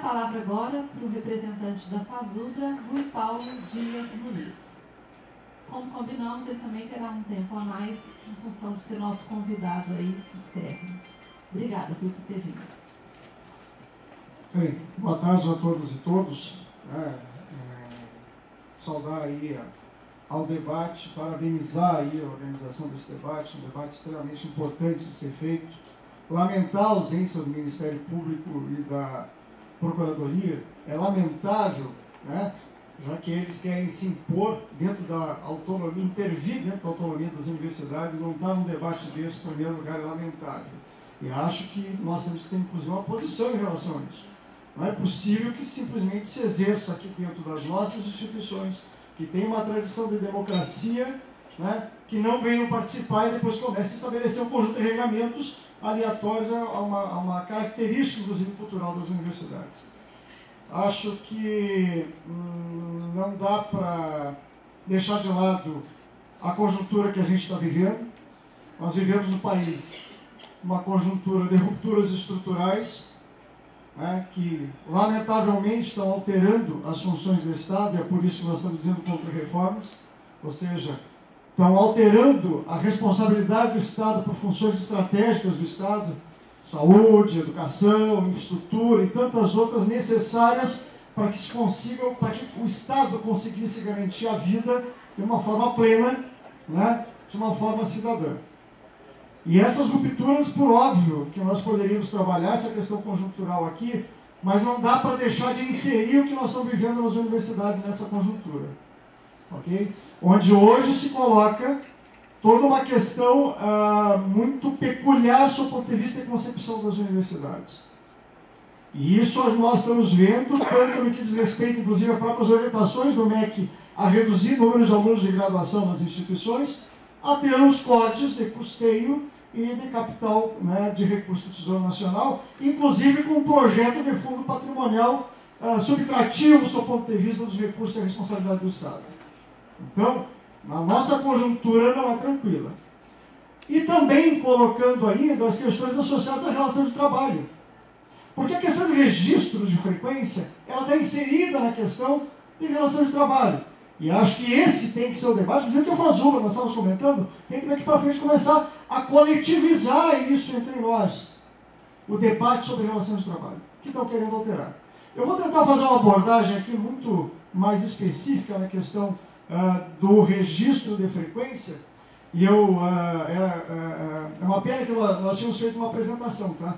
palavra agora para o representante da FASUBRA, Rui Paulo Dias Muniz. Como combinamos, ele também terá um tempo a mais em função de ser nosso convidado aí externo. Obrigada por ter vindo. Bem, boa tarde a todas e todos. Saudar aí ao debate, parabenizar aí a organização desse debate, um debate extremamente importante de ser feito. Lamentar a ausência do Ministério Público e da Procuradoria. É lamentável, né, já que eles querem se impor dentro da autonomia, intervir dentro da autonomia das universidades, não estar num debate desse, em primeiro lugar, é lamentável. E acho que nós temos que ter, inclusive, uma posição em relação a isso. Não é possível que simplesmente se exerça aqui dentro das nossas instituições, que tem uma tradição de democracia, né, que não venham participar e depois comecem a estabelecer um conjunto de regulamentos aleatórios a uma característica, inclusive, cultural das universidades. Acho que não dá para deixar de lado a conjuntura que a gente está vivendo. Nós vivemos no país uma conjuntura de rupturas estruturais, né, que, lamentavelmente, estão alterando as funções do Estado, e é por isso que nós estamos dizendo contra reformas, ou seja, estão alterando a responsabilidade do Estado por funções estratégicas do Estado, saúde, educação, infraestrutura e tantas outras necessárias para que se consigam, para que o Estado conseguisse garantir a vida de uma forma plena, né, de uma forma cidadã. E essas rupturas, por óbvio, que nós poderíamos trabalhar essa questão conjuntural aqui, mas não dá para deixar de inserir o que nós estamos vivendo nas universidades nessa conjuntura. Okay? Onde hoje se coloca toda uma questão muito peculiar do ponto de vista da concepção das universidades. E isso nós estamos vendo, tanto no que diz respeito, inclusive, a próprias orientações do MEC a reduzir o número de alunos de graduação nas instituições, a ter uns cortes de custeio e de capital, né, de recurso do Tesouro Nacional, inclusive com um projeto de fundo patrimonial subtrativo, do ponto de vista dos recursos e a responsabilidade do Estado. Então, a nossa conjuntura não é tranquila. E também colocando ainda as questões associadas à relação de trabalho. Porque a questão de registro de frequência, ela está inserida na questão de relação de trabalho. E acho que esse tem que ser o debate, inclusive que eu faço, nós estávamos comentando, tem que daqui para frente começar a coletivizar isso entre nós. O debate sobre relação de trabalho, que estão querendo alterar. Eu vou tentar fazer uma abordagem aqui muito mais específica na questão do registro de frequência, e é uma pena que nós tínhamos feito uma apresentação, tá?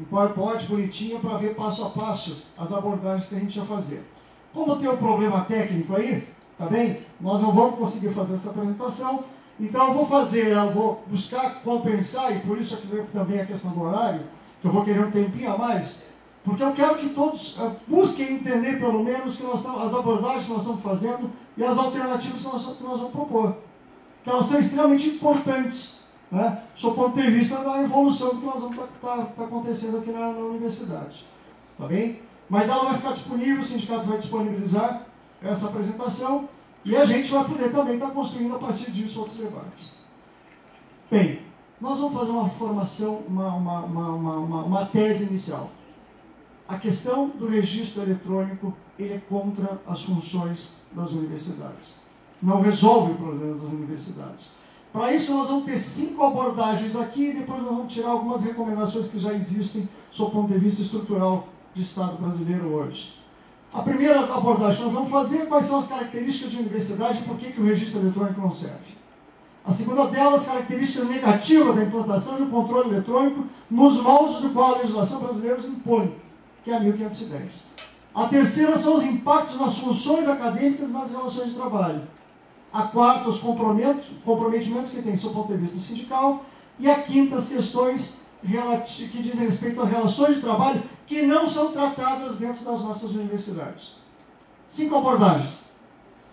Em PowerPoint, bonitinha, para ver passo a passo as abordagens que a gente ia fazer. Como tem um problema técnico aí, tá bem? Nós não vamos conseguir fazer essa apresentação, então eu vou buscar compensar, e por isso aqui também a questão do horário, que eu vou querer um tempinho a mais, porque eu quero que todos busquem entender, pelo menos, que as abordagens que nós estamos fazendo e as alternativas que nós vamos propor. Que elas são extremamente importantes, né, do ponto de vista da evolução que nós vamos estar acontecendo aqui na universidade. Tá bem? Mas ela vai ficar disponível, o sindicato vai disponibilizar essa apresentação e a gente vai poder também estar construindo a partir disso outros debates. Bem, nós vamos fazer uma formação, uma tese inicial. A questão do registro eletrônico, ele é contra as funções das universidades. Não resolve o problema das universidades. Para isso, nós vamos ter 5 abordagens aqui e depois nós vamos tirar algumas recomendações que já existem do ponto de vista estrutural de Estado brasileiro hoje. A primeira abordagem que nós vamos fazer é quais são as características de universidade e por que o registro eletrônico não serve. A segunda delas, características negativas da implantação do controle eletrônico nos moldes do qual a legislação brasileira impõe, que é a 1510. A terceira são os impactos nas funções acadêmicas e nas relações de trabalho. A quarta, os comprometimentos que tem do ponto de vista sindical. E a quinta, as questões que dizem respeito às relações de trabalho que não são tratadas dentro das nossas universidades. 5 abordagens.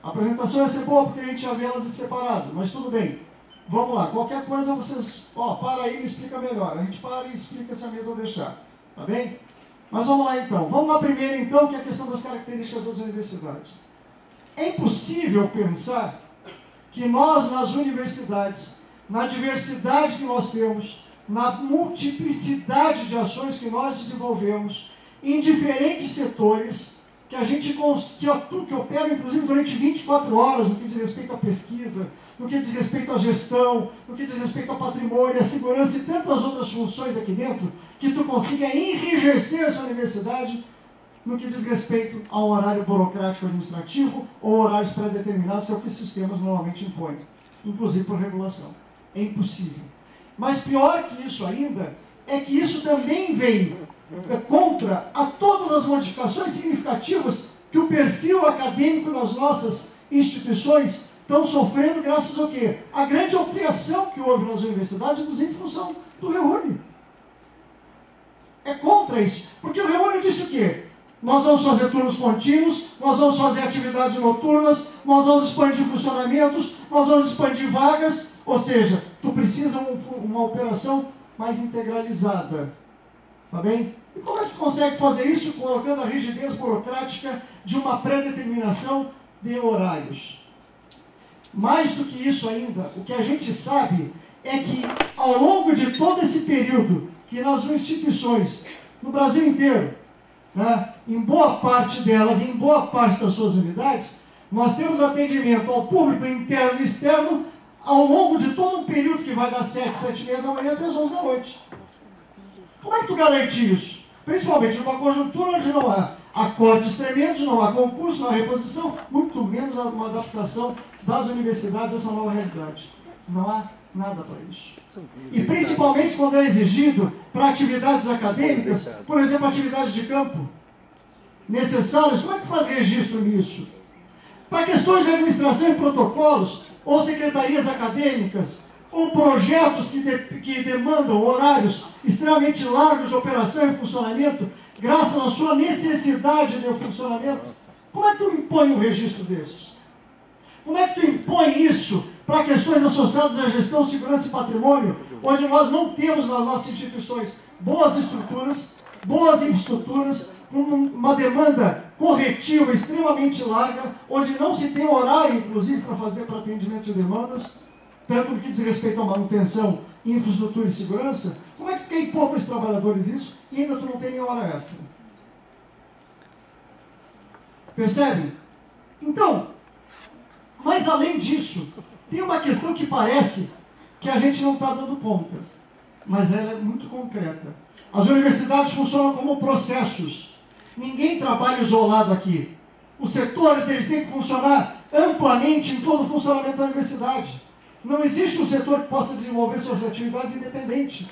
A apresentação ia ser boa porque a gente ia vê-las separado, mas tudo bem. Vamos lá, qualquer coisa vocês... para aí e me explica melhor. A gente para e explica se a mesa deixar. Tá bem? Mas vamos lá então. Vamos na primeira então, que é a questão das características das universidades. É impossível pensar que nós, nas universidades, na diversidade que nós temos, na multiplicidade de ações que nós desenvolvemos em diferentes setores, que a gente que opera, inclusive, durante 24 horas, no que diz respeito à pesquisa, no que diz respeito à gestão, no que diz respeito ao patrimônio, à segurança e tantas outras funções aqui dentro, que tu consiga enrijecer a sua universidade no que diz respeito ao horário burocrático administrativo ou horários pré-determinados, que é o que os sistemas normalmente impõem, inclusive por regulação. É impossível. Mas pior que isso ainda, é que isso também vem contra a todas as modificações significativas que o perfil acadêmico das nossas instituições estão sofrendo graças ao quê? A grande ampliação que houve nas universidades, inclusive em função do Reúne. É contra isso. Porque o Reúne disse o quê? Nós vamos fazer turnos contínuos, nós vamos fazer atividades noturnas, nós vamos expandir funcionamentos, nós vamos expandir vagas, ou seja, tu precisa uma operação mais integralizada. Tá bem? E como é que tu consegue fazer isso colocando a rigidez burocrática de uma pré-determinação de horários? Mais do que isso ainda, o que a gente sabe é que ao longo de todo esse período que nas instituições, no Brasil inteiro, né, em boa parte delas, em boa parte das suas unidades, nós temos atendimento ao público interno e externo ao longo de todo um período que vai das 7, 7h30 da manhã até as 11 da noite. Como é que tu garante isso? Principalmente numa conjuntura onde não há acordes tremendos, não há concurso, não há reposição, muito menos uma adaptação das universidades a essa nova realidade. Não há nada para isso. E principalmente quando é exigido para atividades acadêmicas, por exemplo, atividades de campo necessárias, como é que faz registro nisso? Para questões de administração e protocolos, ou secretarias acadêmicas, ou projetos que demandam horários extremamente largos de operação e funcionamento, graças à sua necessidade de funcionamento, como é que tu impõe um registro desses? Como é que tu impõe isso para questões associadas à gestão, segurança e patrimônio, onde nós não temos nas nossas instituições boas estruturas, boas infraestruturas, com uma demanda corretiva extremamente larga, onde não se tem horário, inclusive, para atendimento de demandas, tanto no que diz respeito à manutenção, infraestrutura e segurança? Como é que tu quer impor para os trabalhadores isso e ainda tu não tem nem hora extra? Percebe? Então, mas além disso, tem uma questão que parece que a gente não está dando conta, mas ela é muito concreta. As universidades funcionam como processos. Ninguém trabalha isolado aqui. Os setores eles têm que funcionar amplamente em todo o funcionamento da universidade. Não existe um setor que possa desenvolver suas atividades independente.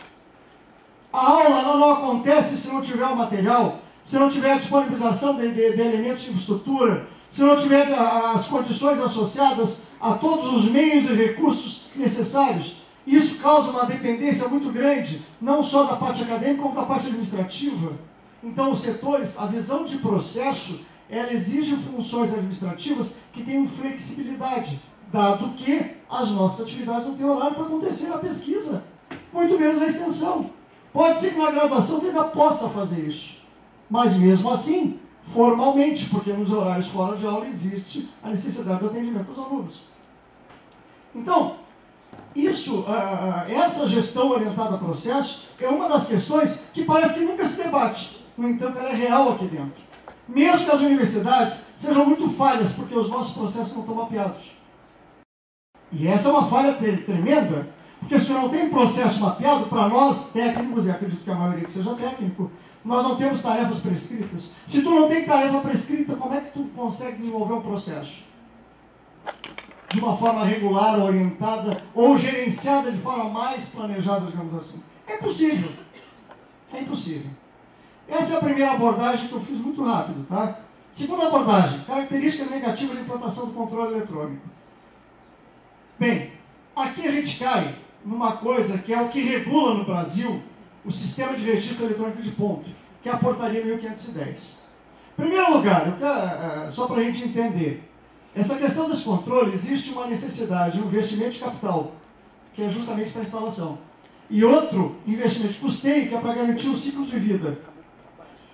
A aula ela não acontece se não tiver o material, se não tiver a disponibilização de elementos de infraestrutura, se não tiver as condições associadas a todos os meios e recursos necessários. Isso causa uma dependência muito grande, não só da parte acadêmica, como da parte administrativa. Então, os setores, a visão de processo, ela exige funções administrativas que tenham flexibilidade, dado que as nossas atividades não têm horário para acontecer na pesquisa, muito menos na extensão. Pode ser que na graduação tu ainda possa fazer isso, mas mesmo assim, formalmente, porque nos horários fora de aula existe a necessidade do atendimento aos alunos. Então, essa gestão orientada a processo é uma das questões que parece que nunca se debate. No entanto, ela é real aqui dentro. Mesmo que as universidades sejam muito falhas, porque os nossos processos não estão mapeados. E essa é uma falha tremenda, porque se não tem processo mapeado, para nós técnicos, e acredito que a maioria que seja técnico, nós não temos tarefas prescritas. Se tu não tem tarefa prescrita, como é que tu consegue desenvolver um processo? De uma forma regular, orientada, ou gerenciada de forma mais planejada, digamos assim. É impossível. É impossível. Essa é a primeira abordagem que eu fiz muito rápido, tá? Segunda abordagem, características negativas de implantação do controle eletrônico. Bem, aqui a gente cai numa coisa que é o que regula no Brasil o sistema de registro eletrônico de ponto, que é a portaria 1510. Em primeiro lugar, só para a gente entender, essa questão desse controle, existe uma necessidade, um investimento de capital, que é justamente para a instalação, e outro investimento de custeio, que é para garantir o ciclo de vida.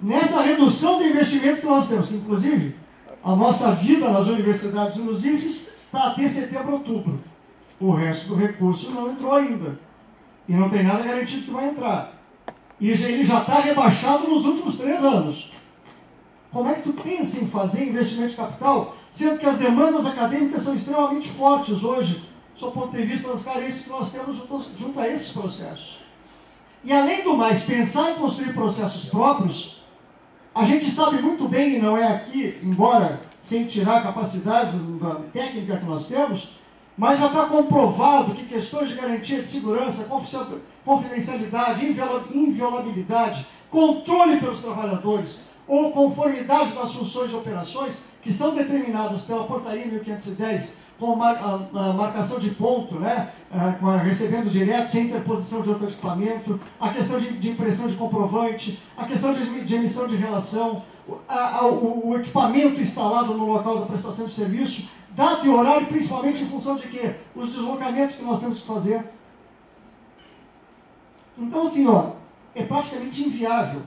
Nessa redução de investimento que nós temos, que inclusive a nossa vida nas universidades e nos IFES está até setembro, outubro. O resto do recurso não entrou ainda. E não tem nada garantido que vai entrar. E ele já está rebaixado nos últimos 3 anos. Como é que tu pensa em fazer investimento de capital, sendo que as demandas acadêmicas são extremamente fortes hoje, do ponto de vista das carências que nós temos junto a esses processos? E além do mais, pensar em construir processos próprios, a gente sabe muito bem, e não é aqui, embora sem tirar a capacidade da técnica que nós temos, mas já está comprovado que questões de garantia de segurança, confidencialidade, inviolabilidade, controle pelos trabalhadores, ou conformidade das funções de operações, que são determinadas pela portaria 1510, com a marcação de ponto, né, recebendo direto, sem interposição de outro equipamento, a questão de impressão de comprovante, a questão de emissão de relação, o equipamento instalado no local da prestação de serviço, data e horário, principalmente em função de quê? Os deslocamentos que nós temos que fazer. Então, assim, ó, é praticamente inviável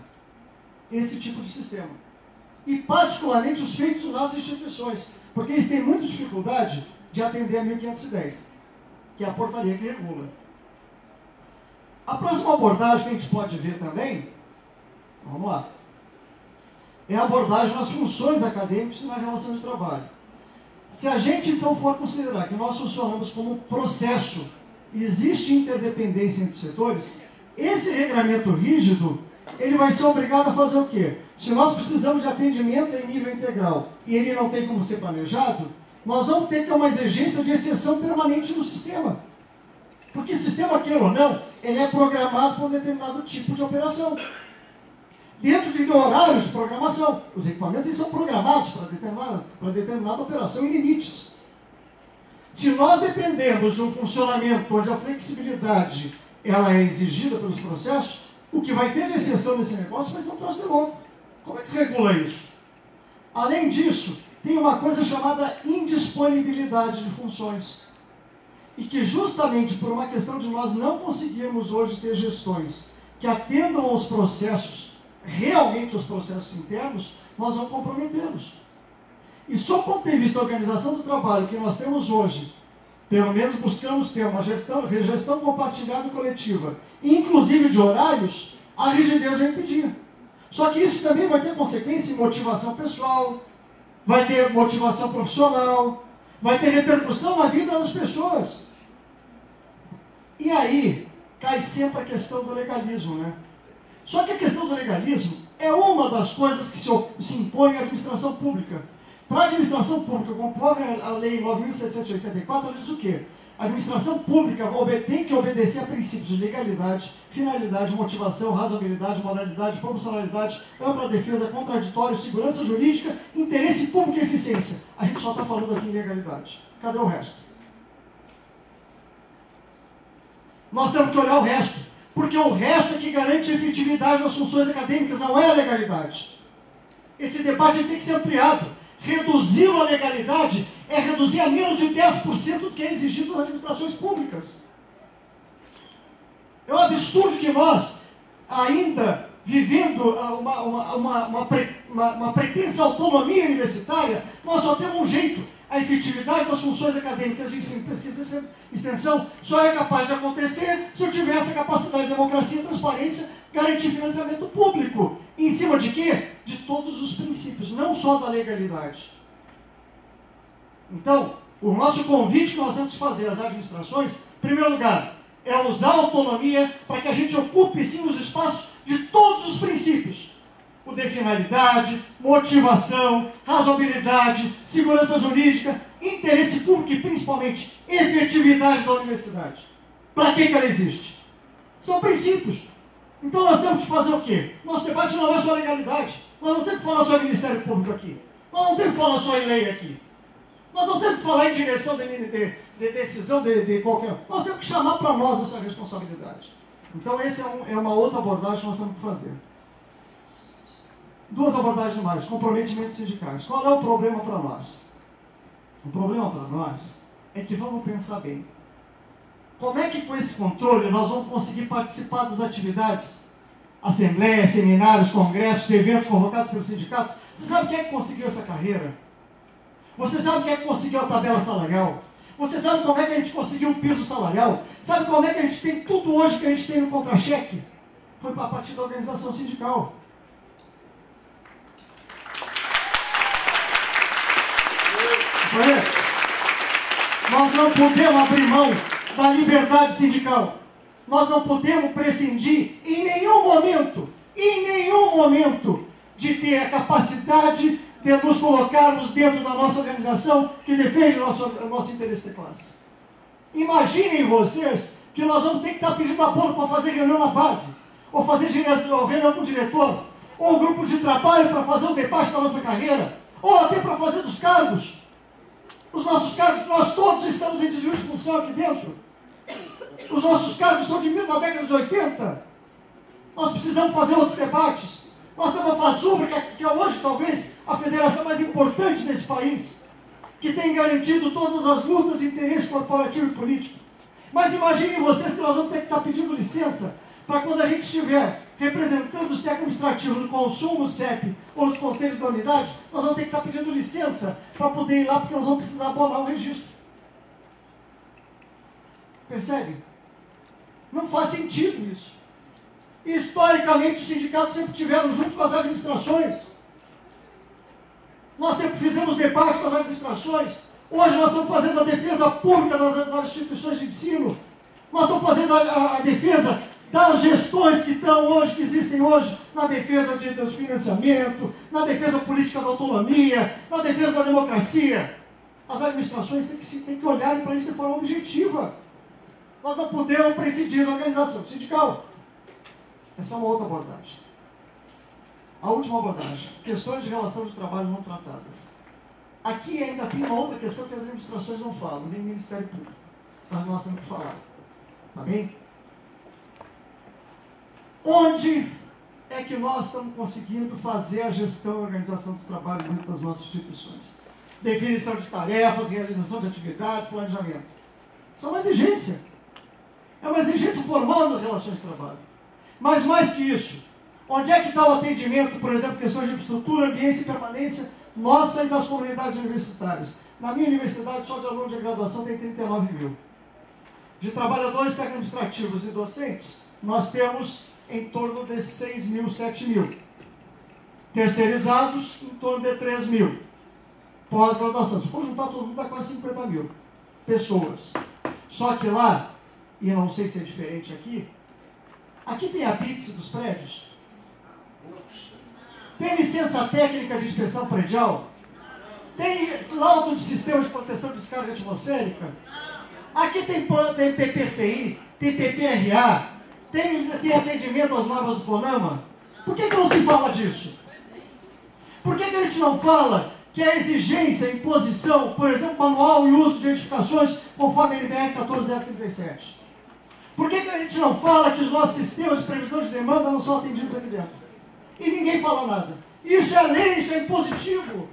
esse tipo de sistema. E, particularmente, os feitos nas instituições, porque eles têm muita dificuldade de atender a 1510, que é a portaria que regula. A próxima abordagem que a gente pode ver também, vamos lá, é a abordagem nas funções acadêmicas e na relação de trabalho. Se a gente, então, for considerar que nós funcionamos como processo e existe interdependência entre setores, esse regramento rígido, ele vai ser obrigado a fazer o quê? Se nós precisamos de atendimento em nível integral e ele não tem como ser planejado, nós vamos ter que ter uma exigência de exceção permanente no sistema. Porque sistema, queira ou não, ele é programado para um determinado tipo de operação. Dentro de horários de programação. Os equipamentos eles são programados para determinada operação em limites. Se nós dependemos de um funcionamento onde a flexibilidade ela é exigida pelos processos, o que vai ter de exceção nesse negócio vai ser um troço de louco. Como é que regula isso? Além disso, tem uma coisa chamada indisponibilidade de funções. E que justamente por uma questão de nós não conseguirmos hoje ter gestões que atendam aos processos, realmente os processos internos, nós vamos comprometê-los. E só do ponto de vista da organização do trabalho que nós temos hoje, pelo menos buscamos ter uma gestão compartilhada e coletiva, inclusive de horários, a rigidez vai impedir. Só que isso também vai ter consequência em motivação pessoal, vai ter motivação profissional, vai ter repercussão na vida das pessoas. E aí, cai sempre a questão do legalismo, né? Só que a questão do legalismo é uma das coisas que se impõe à administração pública. Para a administração pública, conforme a Lei 9.784, ela diz o quê? A administração pública tem que obedecer a princípios de legalidade, finalidade, motivação, razoabilidade, moralidade, proporcionalidade, ampla defesa, contraditório, segurança jurídica, interesse público e eficiência. A gente só está falando aqui em legalidade. Cadê o resto? Nós temos que olhar o resto, porque o resto é que garante a efetividade das funções acadêmicas, não é a legalidade. Esse debate tem que ser ampliado. Reduzir a legalidade é reduzir a menos de 10% do que é exigido nas administrações públicas. É um absurdo que nós, ainda vivendo uma pretensa autonomia universitária, nós só temos um jeito. A efetividade das funções acadêmicas de ensino, pesquisa e extensão só é capaz de acontecer se eu tiver essa capacidade de democracia e transparência, garantir financiamento público. Em cima de quê? De todos os princípios, não só da legalidade. Então, o nosso convite que nós temos que fazer às administrações, em primeiro lugar, é usar a autonomia para que a gente ocupe sim os espaços de todos os princípios. O de finalidade, motivação, razoabilidade, segurança jurídica, interesse público e principalmente efetividade da universidade. Para que ela existe? São princípios. Então nós temos que fazer o quê? Nosso debate não é só legalidade. Nós não temos que falar só em Ministério Público aqui. Nós não temos que falar só em lei aqui. Nós não temos que falar em direção de decisão de qualquer... Nós temos que chamar para nós essa responsabilidade. Então essa é uma outra abordagem que nós temos que fazer. Duas abordagens mais. Comprometimentos sindicais. Qual é o problema para nós? O problema para nós é que vamos pensar bem. Como é que com esse controle nós vamos conseguir participar das atividades? Assembleias, seminários, congressos, eventos convocados pelo sindicato? Você sabe quem é que conseguiu essa carreira? Você sabe quem é que conseguiu a tabela salarial? Você sabe como é que a gente conseguiu o piso salarial? Sabe como é que a gente tem tudo hoje que a gente tem no contra-cheque? foi para partir da organização sindical. Nós não podemos abrir mão da liberdade sindical. Nós não podemos prescindir em nenhum momento, de ter a capacidade de nos colocarmos dentro da nossa organização que defende o nosso interesse de classe. Imaginem vocês que nós vamos ter que estar pedindo apoio para fazer reunião na base, ou fazer reunião com o diretor, ou grupo de trabalho para fazer um debate da nossa carreira, ou até para fazer dos cargos. Os nossos cargos, nós todos estamos em desvio de função aqui dentro. Os nossos cargos são da década de 80. Nós precisamos fazer outros debates. Nós temos a FASUBRA, que é hoje talvez a federação mais importante desse país, que tem garantido todas as lutas de interesse corporativo e político. Mas imaginem vocês que nós vamos ter que estar pedindo licença para quando a gente estiver representando os técnicos administrativos do consumo, CEP, ou os conselhos da unidade, nós vamos ter que estar pedindo licença para poder ir lá, porque nós vamos precisar abonar o registro. Percebe? Não faz sentido isso. E, historicamente, os sindicatos sempre tiveram junto com as administrações. Nós sempre fizemos debate com as administrações. Hoje nós estamos fazendo a defesa pública das instituições de ensino. Nós estamos fazendo a defesa das gestões que existem hoje, na defesa do financiamento, na defesa política da autonomia, na defesa da democracia. As administrações têm que olhar para isso de forma objetiva. Nós não podemos prescindir da organização sindical. Essa é uma outra abordagem. A última abordagem, questões de relação de trabalho não tratadas. Aqui ainda tem uma outra questão que as administrações não falam, nem o Ministério Público. Mas nós temos que falar. Tá bem? Onde é que nós estamos conseguindo fazer a gestão e organização do trabalho dentro das nossas instituições? Definição de tarefas, realização de atividades, planejamento. Isso é uma exigência. É uma exigência formal das relações de trabalho. Mas mais que isso, onde é que está o atendimento, por exemplo, questões de infraestrutura, ambiência e permanência nossa e das comunidades universitárias? Na minha universidade, só de alunos de graduação tem 39 mil. De trabalhadores técnico-administrativos e docentes, nós temos em torno de 6 mil, 7 mil. Terceirizados, em torno de 3 mil. Pós-graduação, se for juntar todo mundo, dá quase 50 mil pessoas. Só que lá, e eu não sei se é diferente aqui tem a BITS dos prédios? Tem licença técnica de inspeção predial? Tem laudo de sistema de proteção de descarga atmosférica? Aqui tem PPCI, tem PPRA, tem atendimento às normas do CONAMA? Por que não se fala disso? Por que a gente não fala que a exigência, a imposição, por exemplo, manual e uso de edificações conforme a NBR 14037? Por que a gente não fala que os nossos sistemas de previsão de demanda não são atendidos aqui dentro? E ninguém fala nada. Isso é lei, isso é impositivo.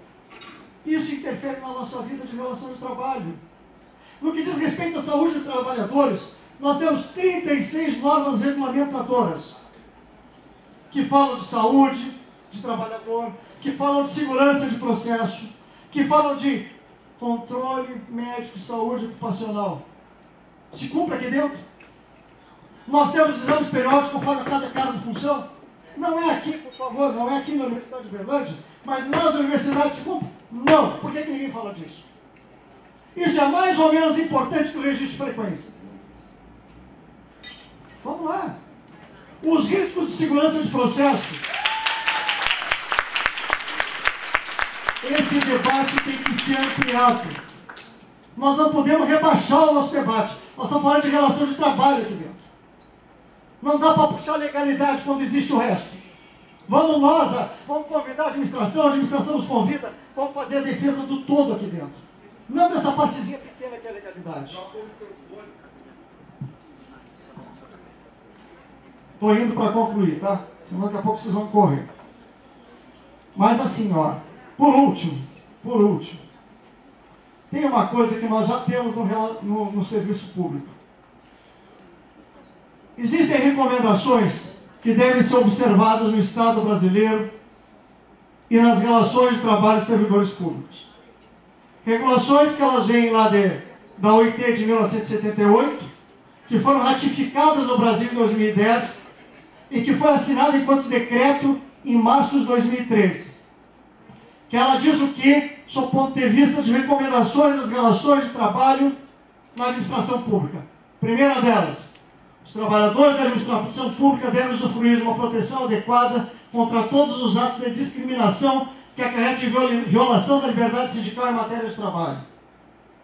Isso interfere na nossa vida de relação de trabalho. No que diz respeito à saúde dos trabalhadores, nós temos 36 normas regulamentadoras que falam de saúde de trabalhador, que falam de segurança de processo, que falam de controle médico de saúde ocupacional. Se cumpre aqui dentro? Nós temos exames periódicos conforme cada cargo de função? Não é aqui, por favor, não é aqui na Universidade de Uberlândia, mas nas universidades se cumpre? Não. Por que ninguém fala disso? Isso é mais ou menos importante que o registro de frequência. Vamos lá. Os riscos de segurança de processo. Esse debate tem que ser ampliado. Nós não podemos rebaixar o nosso debate. Nós estamos falando de relação de trabalho aqui dentro. Não dá para puxar legalidade quando existe o resto. Vamos convidar a administração nos convida, vamos fazer a defesa do todo aqui dentro. Não dessa partezinha pequena que é a legalidade. Estou indo para concluir, tá? Senão daqui a pouco vocês vão correr. Mas assim, ó, por último, tem uma coisa que nós já temos no serviço público. Existem recomendações que devem ser observadas no Estado brasileiro e nas relações de trabalho de servidores públicos. Regulações que elas vêm lá da OIT de 1978, que foram ratificadas no Brasil em 2010, e que foi assinada enquanto decreto em março de 2013. Que ela diz o que, sob o ponto de vista de recomendações das relações de trabalho na administração pública. Primeira delas, os trabalhadores da administração pública devem usufruir de uma proteção adequada contra todos os atos de discriminação que acarretem violação da liberdade sindical em matéria de trabalho.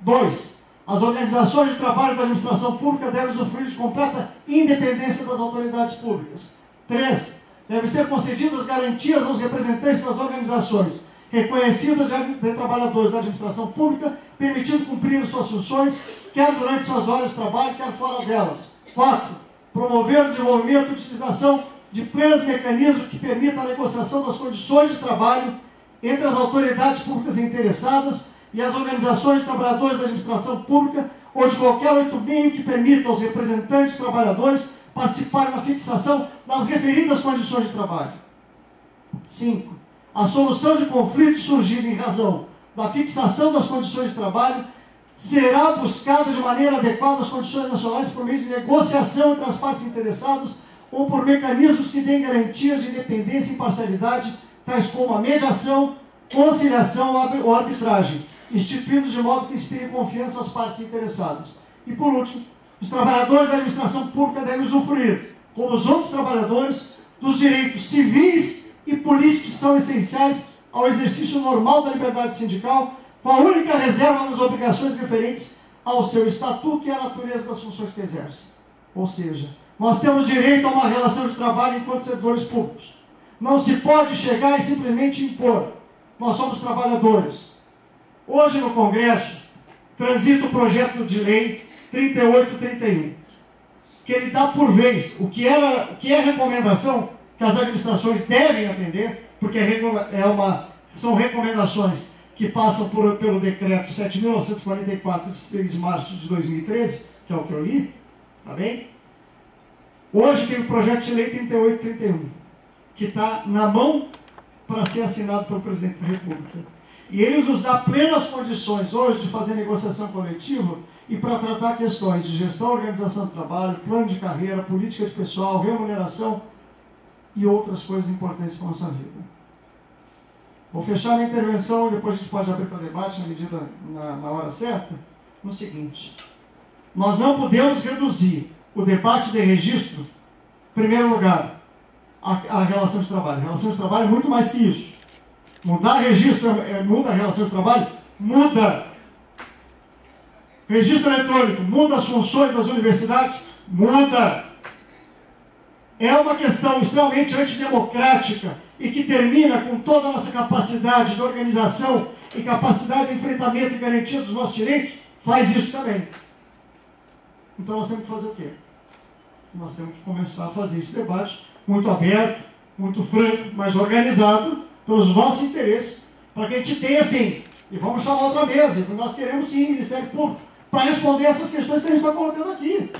2. As organizações de trabalho da administração pública devem usufruir de completa independência das autoridades públicas. 3. Devem ser concedidas garantias aos representantes das organizações reconhecidas de trabalhadores da administração pública, permitindo cumprir suas funções, quer durante suas horas de trabalho, quer fora delas. 4. Promover o desenvolvimento e utilização de plenos mecanismos que permitam a negociação das condições de trabalho entre as autoridades públicas interessadas e as organizações de trabalhadores da administração pública, ou de qualquer outro meio que permita aos representantes dos trabalhadores participarem na fixação das referidas condições de trabalho. 5. A solução de conflitos surgidos em razão da fixação das condições de trabalho será buscada de maneira adequada às condições nacionais por meio de negociação entre as partes interessadas ou por mecanismos que deem garantias de independência e imparcialidade, tais como a mediação, conciliação ou arbitragem, instituídos de modo que inspire confiança às partes interessadas. E por último, os trabalhadores da administração pública devem usufruir, como os outros trabalhadores, dos direitos civis e políticos que são essenciais ao exercício normal da liberdade sindical, com a única reserva das obrigações referentes ao seu estatuto e à natureza das funções que exerce. Ou seja, nós temos direito a uma relação de trabalho enquanto servidores públicos. Não se pode chegar e simplesmente impor. Nós somos trabalhadores. Hoje no Congresso transita o projeto de lei 3831, que ele dá por vez o que é recomendação que as administrações devem atender, porque são recomendações que passam pelo decreto 7.944, de 6 de março de 2013, que é o que eu li, tá bem? Hoje tem o projeto de lei 3831, que está na mão para ser assinado pelo Presidente da República. E ele nos dá plenas condições hoje de fazer negociação coletiva e para tratar questões de gestão, organização do trabalho, plano de carreira, política de pessoal, remuneração e outras coisas importantes para a nossa vida. Vou fechar a minha intervenção e depois a gente pode abrir para debate na hora certa, no seguinte. Nós não podemos reduzir o debate de registro, em primeiro lugar, a relação de trabalho. A relação de trabalho é muito mais que isso. Mudar registro muda a relação de trabalho? Muda. Registro eletrônico muda as funções das universidades? Muda. É uma questão extremamente antidemocrática e que termina com toda a nossa capacidade de organização e capacidade de enfrentamento e garantia dos nossos direitos, faz isso também. Então nós temos que fazer o quê? Nós temos que começar a fazer esse debate muito aberto, muito franco, mas organizado pelos nossos interesses, para que a gente tenha, sim, e vamos chamar outra mesa, e nós queremos, sim, Ministério Público, para responder essas questões que a gente está colocando aqui.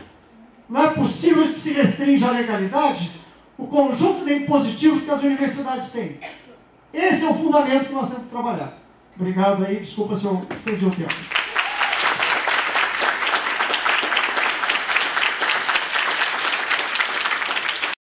Não é possível que se restrinja a legalidade o conjunto de impositivos que as universidades têm. Esse é o fundamento que nós temos que trabalhar. Obrigado aí, desculpa se eu estendi o tempo.